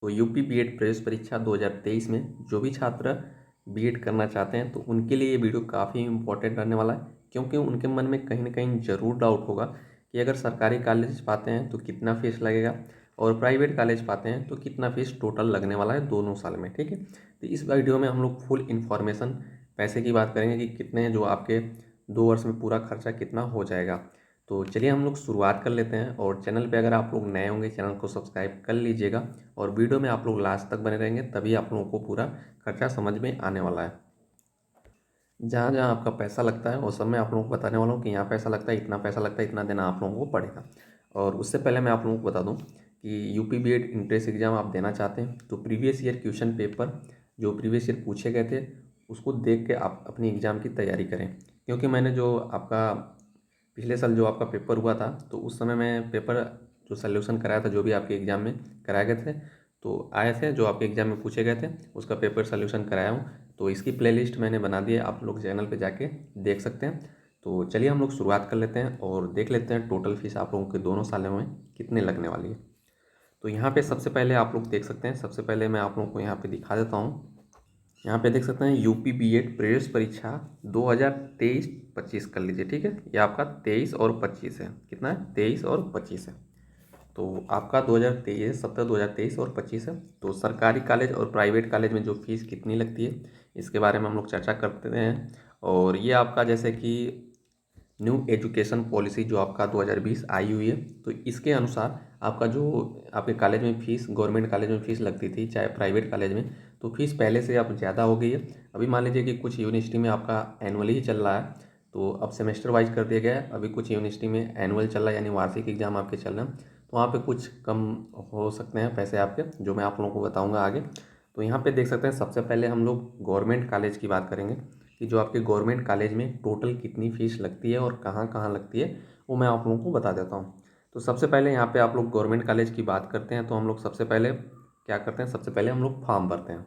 तो UP BEd प्रवेश परीक्षा 2023 में जो भी छात्र बीएड करना चाहते हैं तो उनके लिए ये वीडियो काफ़ी इम्पोर्टेंट रहने वाला है, क्योंकि उनके मन में कहीं ना कहीं ज़रूर डाउट होगा कि अगर सरकारी कॉलेज पाते हैं तो कितना फीस लगेगा और प्राइवेट कॉलेज पाते हैं तो कितना फीस टोटल लगने वाला है दोनों साल में। ठीक है, तो इस वीडियो में हम लोग फुल इन्फॉर्मेशन पैसे की बात करेंगे कि कितने जो आपके 2 वर्ष में पूरा खर्चा कितना हो जाएगा। तो चलिए हम लोग शुरुआत कर लेते हैं। और चैनल पे अगर आप लोग नए होंगे चैनल को सब्सक्राइब कर लीजिएगा और वीडियो में आप लोग लास्ट तक बने रहेंगे, तभी आप लोगों को पूरा खर्चा समझ में आने वाला है। जहाँ जहाँ आपका पैसा लगता है वो सब मैं आप लोगों को बताने वाला हूँ कि यहाँ पैसा लगता है, इतना पैसा लगता है, इतना देना आप लोगों को पड़ेगा। और उससे पहले मैं आप लोगों को बता दूँ कि यूपी बीएड इंट्रेंस एग्ज़ाम आप देना चाहते हैं तो प्रीवियस ईयर क्वेश्चन पेपर जो प्रीवियस ईयर पूछे गए थे उसको देख के आप अपनी एग्ज़ाम की तैयारी करें। क्योंकि मैंने जो आपका पिछले साल जो आपका पेपर हुआ था तो उस समय मैं पेपर जो सल्यूशन कराया था, जो भी आपके एग्ज़ाम में कराए गए थे तो आए थे, जो आपके एग्ज़ाम में पूछे गए थे उसका पेपर सल्यूशन कराया हूँ। तो इसकी प्लेलिस्ट मैंने बना दी है, आप लोग चैनल पे जाके देख सकते हैं। तो चलिए हम लोग शुरुआत कर लेते हैं और देख लेते हैं टोटल फीस आप लोगों के दोनों सालों में कितने लगने वाली है। तो यहाँ पे सबसे पहले आप लोग देख सकते हैं, सबसे पहले मैं आप लोगों को यहाँ पे दिखा देता हूँ। यहाँ पे देख सकते हैं यूपी बीएड प्रवेश परीक्षा 2023-25 कर लीजिए। ठीक है, ये आपका 23 और 25 है। कितना है? 23 और 25 है। तो आपका 2023 17, 2023 और 25 है। तो सरकारी कॉलेज और प्राइवेट कॉलेज में जो फीस कितनी लगती है इसके बारे में हम लोग चर्चा करते हैं। और ये आपका जैसे कि न्यू एजुकेशन पॉलिसी जो आपका 2020 आई हुई है तो इसके अनुसार आपका जो आपके कॉलेज में फ़ीस, गवर्नमेंट कॉलेज में फ़ीस लगती थी चाहे प्राइवेट कॉलेज में, तो फीस पहले से अब ज़्यादा हो गई है। अभी मान लीजिए कि कुछ यूनिवर्सिटी में आपका एनुअली ही चल रहा है तो अब सेमेस्टर वाइज कर दिया गया है। अभी कुछ यूनिवर्सिटी में एनुअल चल रहा है यानी वार्षिक एग्जाम आपके चल रहे हैं, तो वहाँ पे कुछ कम हो सकते हैं पैसे आपके, जो मैं आप लोगों को बताऊँगा आगे। तो यहाँ पे देख सकते हैं सबसे पहले हम लोग गवर्नमेंट कॉलेज की बात करेंगे कि जो आपके गवर्नमेंट कॉलेज में टोटल कितनी फ़ीस लगती है और कहाँ कहाँ लगती है वो मैं आप लोगों को बता देता हूँ। तो सबसे पहले यहाँ पे आप लोग गवर्नमेंट कॉलेज की बात करते हैं तो हम लोग सबसे पहले क्या करते हैं, सबसे पहले हम लोग फॉर्म भरते हैं।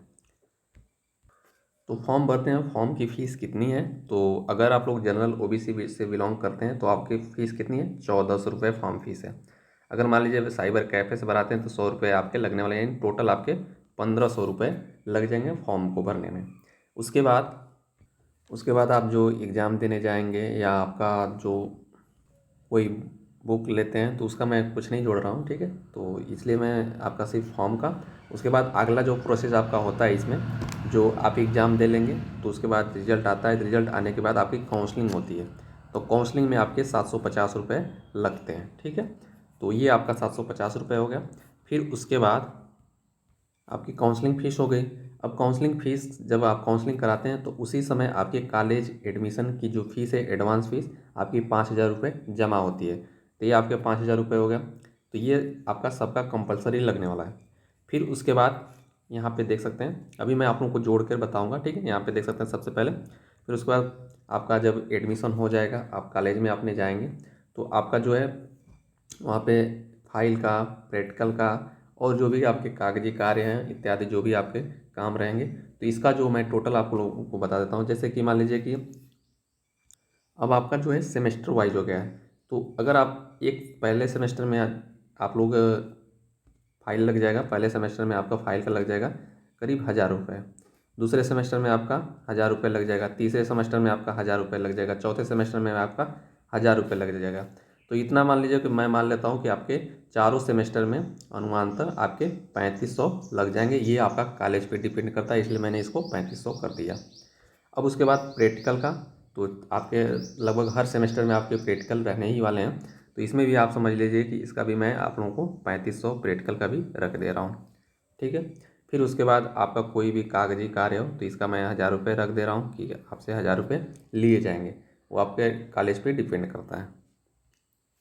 तो फॉर्म भरते हैं, फॉर्म की फ़ीस कितनी है? तो अगर आप लोग जनरल ओबीसी से बिलोंग करते हैं तो आपकी फ़ीस कितनी है? 1400 रुपये फॉर्म फीस है। अगर मान लीजिए साइबर कैफ़े से भराते हैं तो 100 रुपये आपके लगने वाले हैं, यानी टोटल आपके 1500 रुपये लग जाएंगे फॉर्म को भरने में। उसके बाद आप जो एग्ज़ाम देने जाएंगे या आपका जो कोई बुक लेते हैं तो उसका मैं कुछ नहीं जोड़ रहा हूँ। ठीक है, तो इसलिए मैं आपका सिर्फ फॉर्म का, उसके बाद अगला जो प्रोसेस आपका होता है इसमें, जो आप एग्ज़ाम दे लेंगे तो उसके बाद रिजल्ट आता है। रिजल्ट आने के बाद आपकी काउंसलिंग होती है, तो काउंसलिंग में आपके 750 रुपये लगते हैं। ठीक है, तो ये आपका 750 रुपये हो गया। फिर उसके बाद आपकी काउंसलिंग फ़ीस हो गई। अब काउंसलिंग फ़ीस जब आप काउंसलिंग कराते हैं तो उसी समय आपके कॉलेज एडमिशन की जो फ़ीस है एडवांस फ़ीस आपकी 5000 रुपये जमा होती है। तो ये आपके 5000 रुपये हो गया। तो ये आपका सबका कंपलसरी लगने वाला है। फिर उसके बाद यहाँ पे देख सकते हैं, अभी मैं आप लोगों को जोड़ कर बताऊँगा। ठीक है, यहाँ पे देख सकते हैं सबसे पहले, फिर उसके बाद आपका जब एडमिशन हो जाएगा, आप कॉलेज में आपने जाएंगे तो आपका जो है वहाँ पे फाइल का, प्रैक्टिकल का और जो भी आपके कागजी कार्य हैं इत्यादि जो भी आपके काम रहेंगे, तो इसका जो मैं टोटल आप लोगों को बता देता हूँ। जैसे कि मान लीजिए कि अब आपका जो है सेमेस्टर वाइज हो गया है, तो अगर आप एक पहले सेमेस्टर में आप लोग फाइल लग जाएगा, पहले सेमेस्टर में आपका फाइल का लग जाएगा करीब 1000 रुपये। दूसरे सेमेस्टर में आपका 1000 रुपये लग जाएगा। तीसरे सेमेस्टर में आपका 1000 रुपये लग जाएगा। चौथे सेमेस्टर में आपका 1000 रुपये लग जाएगा। तो इतना मान लीजिए कि मैं मान लेता हूँ कि आपके चारों सेमेस्टर में अनुमानतः आपके 3500 लग जाएंगे। ये आपका कॉलेज पे डिपेंड करता है, इसलिए मैंने इसको 3500 कर दिया। अब उसके बाद प्रैक्टिकल का, तो आपके लगभग हर सेमेस्टर में आपके प्रैक्टिकल रहने ही वाले हैं, तो इसमें भी आप समझ लीजिए कि इसका भी मैं आप लोगों को 3500 प्रैक्टिकल का भी रख दे रहा हूँ। ठीक है, फिर उसके बाद आपका कोई भी कागजी कार्य हो तो इसका मैं 1000 रुपये रख दे रहा हूँ कि आपसे 1000 रुपये लिए जाएंगे। वो आपके कॉलेज पे डिपेंड करता है।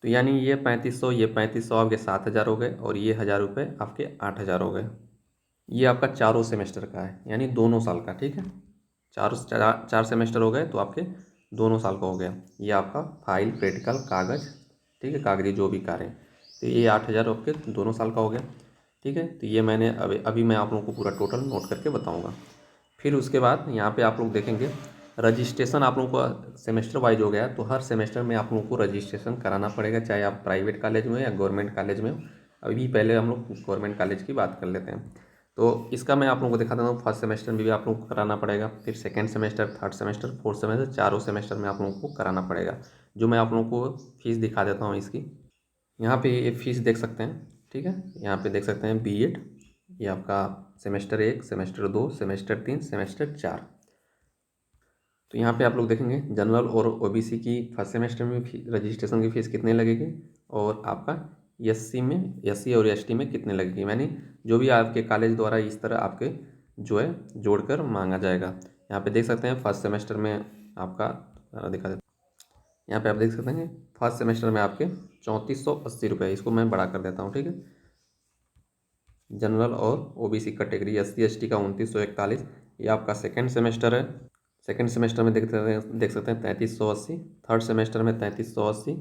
तो यानी ये 3500, ये 3500 आपके 7000 हो गए और ये 1000 रुपये आपके 8000 हो गए। ये आपका चारों सेमेस्टर का है, यानी दोनों साल का। ठीक है, चार सेमेस्टर हो गए तो आपके दोनों साल का हो गया। ये आपका फाइल, प्रैक्टिकल, कागज़, ठीक है, कागजी जो भी कार्य, तो ये 8000 आपके दोनों साल का हो गया। ठीक है, तो ये मैंने अभी मैं आप लोगों को पूरा टोटल नोट करके बताऊँगा। फिर उसके बाद यहाँ पे आप लोग देखेंगे रजिस्ट्रेशन आप लोगों का सेमेस्टर वाइज हो गया, तो हर सेमेस्टर में आप लोगों को रजिस्ट्रेशन कराना पड़ेगा, चाहे आप प्राइवेट कॉलेज में हो या गवर्नमेंट कॉलेज में हो। अभी पहले हम लोग गवर्नमेंट कॉलेज की बात कर लेते हैं। तो इसका मैं आप लोगों को दिखा देता हूँ। फर्स्ट सेमेस्टर में भी आप लोगों को कराना पड़ेगा, फिर second semester, third semester, fourth semester, चारों सेमेस्टर में आप लोगों को कराना पड़ेगा। जो मैं आप लोगों को फीस दिखा देता हूँ इसकी। यहाँ पे ये फीस देख सकते हैं, ठीक है। यहाँ पे देख सकते हैं B.Ed, ये आपका सेमेस्टर 1, सेमेस्टर 2, सेमेस्टर 3, सेमेस्टर 4। तो यहाँ पे आप लोग देखेंगे जनरल और OBC की फर्स्ट सेमेस्टर में रजिस्ट्रेशन की फ़ीस कितने लगेगी, और आपका SC में, SC और ST में कितने लगेगी, यानी जो भी आपके कॉलेज द्वारा इस तरह आपके जो है जोड़कर मांगा जाएगा। यहाँ पे देख सकते हैं फर्स्ट सेमेस्टर में आपका दिखा देता हूँ। यहाँ पे आप देख सकते हैं फर्स्ट सेमेस्टर में आपके 3480 रुपये, इसको मैं बड़ा कर देता हूँ, ठीक है। जनरल और OBC कैटेगरी, SC ST का 2941, ये आपका सेकेंड सेमेस्टर है। सेकेंड सेमेस्टर में देख सकते हैं 3380, थर्ड सेमेस्टर में 3380,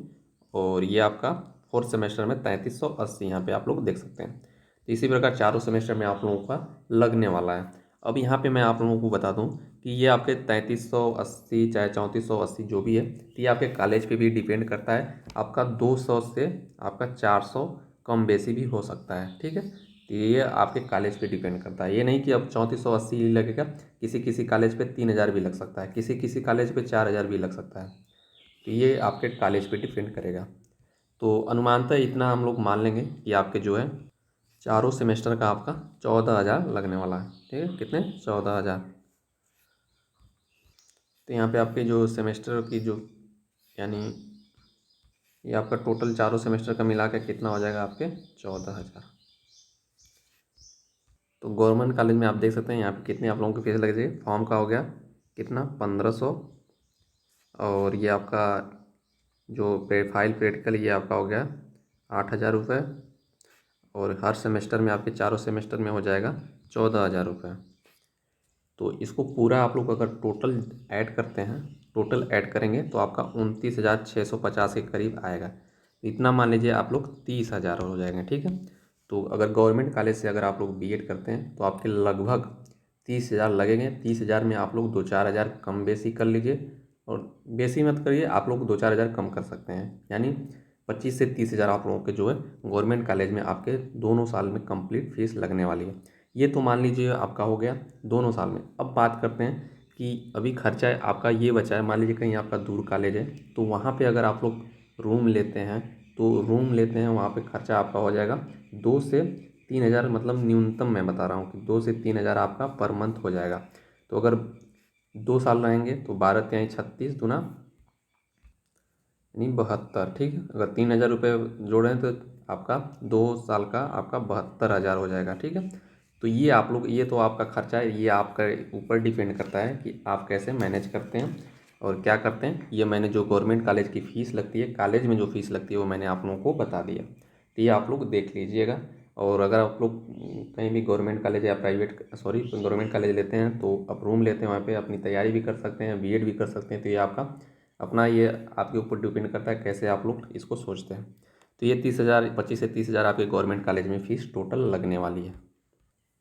और ये आपका फोर्थ सेमेस्टर में 3380, यहाँ पे आप लोग देख सकते हैं। तो इसी प्रकार चारों सेमेस्टर में आप लोगों का लगने वाला है। अब यहाँ पे मैं आप लोगों को बता दूँ कि ये आपके 3380 चाहे 3480 जो भी है, तो ये आपके कॉलेज पे भी डिपेंड करता है। आपका 200 से आपका 400 कम बेसी भी हो सकता है, ठीक है। तो ये आपके कॉलेज पे डिपेंड करता है। ये नहीं कि अब 3480 लगेगा, किसी किसी कॉलेज पे 3000 भी लग सकता है, किसी किसी कॉलेज पे 4000 भी लग सकता है। तो ये आपके कॉलेज पे डिपेंड करेगा। तो अनुमानतः इतना हम लोग मान लेंगे कि आपके जो है चारों सेमेस्टर का आपका 14,000 लगने वाला है, ठीक है। कितने? 14,000। तो यहाँ पे आपके जो सेमेस्टर की जो, यानी ये आपका टोटल चारों सेमेस्टर का मिला के कितना हो जाएगा आपके 14,000। तो गवर्नमेंट कॉलेज में आप देख सकते हैं यहाँ पे कितनी आप लोगों की फीस लग जाएगी। फॉर्म का हो गया कितना, 1500, और ये आपका जो फाइल प्रैक्टिकल ये आपका हो गया 8,000 रुपये, और हर सेमेस्टर में आपके चारों सेमेस्टर में हो जाएगा 14,000 रुपये। तो इसको पूरा आप लोग अगर टोटल ऐड करते हैं, टोटल ऐड करेंगे तो आपका 29,650 के करीब आएगा। इतना मान लीजिए आप लोग 30,000 हो जाएंगे, ठीक है। तो अगर गवर्नमेंट कॉलेज से अगर आप लोग B.Ed करते हैं तो आपके लगभग 30,000 लगेंगे। 30,000 में आप लोग 2-4 हज़ार कम बेसी कर लीजिए, और बेसी मत करिए, आप लोग 2-4 हज़ार कम कर सकते हैं, यानी 25 से 30,000 आप लोगों के जो है गवर्नमेंट कॉलेज में आपके दोनों साल में कंप्लीट फीस लगने वाली है। ये तो मान लीजिए आपका हो गया दोनों साल में। अब बात करते हैं कि अभी खर्चा है आपका ये बचा है। मान लीजिए कहीं आपका दूर कॉलेज है, तो वहाँ पे अगर आप लोग रूम लेते हैं, तो रूम लेते हैं वहाँ पे खर्चा आपका हो जाएगा 2 से 3 हज़ार, मतलब न्यूनतम मैं बता रहा हूँ कि 2 से 3 हज़ार आपका पर मंथ हो जाएगा। तो अगर 2 साल रहेंगे तो 12 × 36 दूना यानी 72, ठीक है। अगर 3,000 रुपये जोड़ें तो आपका 2 साल का आपका 72,000 हो जाएगा, ठीक है। तो ये आप लोग, ये तो आपका खर्चा है, ये आपका ऊपर डिपेंड करता है कि आप कैसे मैनेज करते हैं और क्या करते हैं। ये मैंने जो गवर्नमेंट कॉलेज की फ़ीस लगती है, कॉलेज में जो फ़ीस लगती है वो मैंने आप लोगों को बता दिया। तो ये आप लोग देख लीजिएगा। और अगर आप लोग कहीं भी गवर्नमेंट कॉलेज या प्राइवेट, सॉरी, गवर्नमेंट कॉलेज लेते हैं तो आप रूम लेते हैं, वहाँ पे अपनी तैयारी भी कर सकते हैं, B.Ed भी कर सकते हैं। तो ये आपका अपना, ये आपके ऊपर डिपेंड करता है कैसे आप लोग इसको सोचते हैं। तो ये 30,000, 25 से 30,000 आपके गवर्नमेंट कॉलेज में फ़ीस टोटल लगने वाली है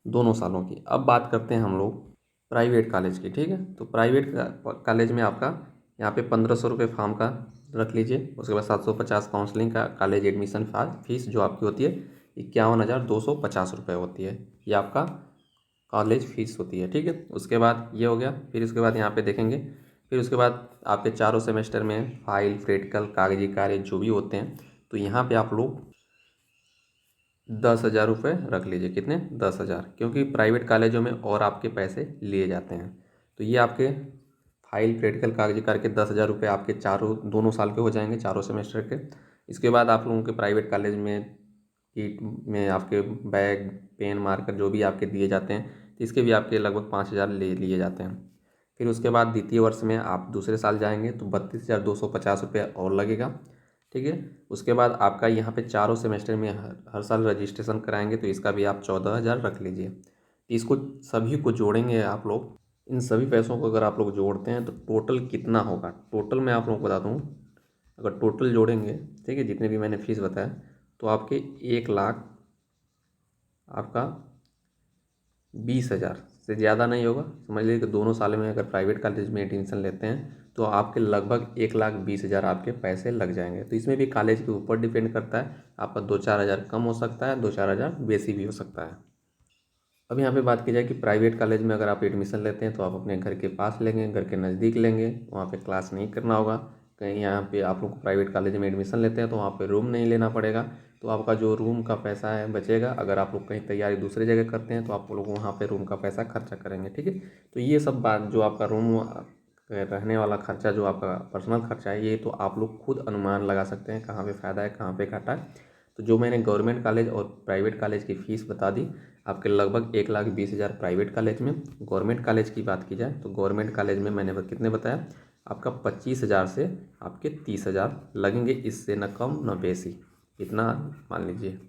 दोनों सालों की। अब बात करते हैं हम लोग प्राइवेट कॉलेज की, ठीक है। तो प्राइवेट कॉलेज में आपका यहाँ पे 1,500 रुपये फॉर्म का रख लीजिए। उसके बाद 750 काउंसलिंग का कॉलेज एडमिशन फीस जो आपकी होती है 51,250 रुपये होती है। ये आपका कॉलेज फीस होती है, ठीक है। उसके बाद ये हो गया। फिर उसके बाद यहाँ पे देखेंगे, फिर उसके बाद आपके चारों सेमेस्टर में फाइल, प्रैक्टिकल, कागजी कार्य जो भी होते हैं, तो यहाँ पे आप लोग 10,000 रुपये रख लीजिए। कितने? 10,000, क्योंकि प्राइवेट कॉलेजों में और आपके पैसे लिए जाते हैं। तो ये आपके फाइल, प्रैक्टिकल, कागजी कार्य के 10,000 रुपये आपके चारों दोनों साल के हो जाएंगे, चारों सेमेस्टर के। इसके बाद आप लोगों के प्राइवेट कॉलेज में किट में आपके बैग, पेन, मार्कर जो भी आपके दिए जाते हैं, तो इसके भी आपके लगभग 5,000 ले लिए जाते हैं। फिर उसके बाद द्वितीय वर्ष में आप दूसरे साल जाएंगे तो 32,250 रुपये और लगेगा, ठीक है। उसके बाद आपका यहाँ पे चारों सेमेस्टर में हर साल रजिस्ट्रेशन कराएंगे, तो इसका भी आप 14,000 रख लीजिए। इसको सभी को जोड़ेंगे आप लोग, इन सभी पैसों को अगर आप लोग जोड़ते हैं तो टोटल कितना होगा, टोटल मैं आप लोगों को बता दूँ। अगर टोटल जोड़ेंगे, ठीक है, जितने भी मैंने फीस बताया, तो आपके 1 लाख आपका 20,000 से ज़्यादा नहीं होगा। समझ लीजिए कि दोनों साल में अगर प्राइवेट कॉलेज में एडमिशन लेते हैं तो आपके लगभग 1,20,000 आपके पैसे लग जाएंगे। तो इसमें भी कॉलेज के ऊपर डिपेंड करता है, आपका 2-4 हज़ार कम हो सकता है, 2-4 हज़ार बेसी भी हो सकता है। अब यहाँ पे बात की जाए कि प्राइवेट कॉलेज में अगर आप एडमिशन लेते हैं तो आप अपने घर के पास लेंगे, घर के नज़दीक लेंगे, वहाँ पे क्लास नहीं करना होगा। कहीं यहाँ पे आप लोग प्राइवेट कॉलेज में एडमिशन लेते हैं तो वहाँ पे रूम नहीं लेना पड़ेगा। तो आपका जो रूम का पैसा है बचेगा। अगर आप लोग कहीं तैयारी दूसरी जगह करते हैं तो आप लोग वहाँ पे रूम का पैसा खर्चा करेंगे, ठीक है। तो ये सब बात जो आपका रूम रहने वाला खर्चा, जो आपका पर्सनल खर्चा है, ये तो आप लोग खुद अनुमान लगा सकते हैं कहाँ पे फ़ायदा है, कहाँ पे घाटा है। तो जो मैंने गवर्नमेंट कॉलेज और प्राइवेट कॉलेज की फ़ीस बता दी आपके, लगभग 1,20,000 प्राइवेट कॉलेज में। गवर्नमेंट कॉलेज की बात की जाए तो गवर्नमेंट कॉलेज में मैंने कितने बताया, आपका 25,000 से आपके 30,000 लगेंगे, इससे न कम न बेसी, इतना मान लीजिए।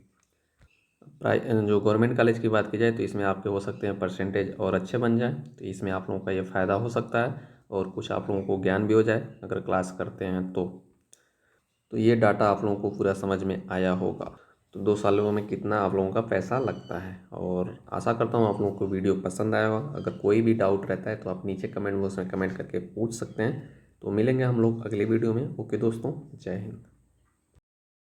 जो गवर्नमेंट कॉलेज की बात की जाए तो इसमें आपके हो सकते हैं परसेंटेज और अच्छे बन जाए, तो इसमें आप लोगों का ये फ़ायदा हो सकता है और कुछ आप लोगों को ज्ञान भी हो जाए अगर क्लास करते हैं तो ये डाटा आप लोगों को पूरा समझ में आया होगा। तो 2 सालों में कितना आप लोगों का पैसा लगता है, और आशा करता हूँ आप लोगों को वीडियो पसंद आया होगा। अगर कोई भी डाउट रहता है तो आप नीचे कमेंट बॉक्स में कमेंट करके पूछ सकते हैं। तो मिलेंगे हम लोग अगली वीडियो में। ओके दोस्तों, जय हिंद।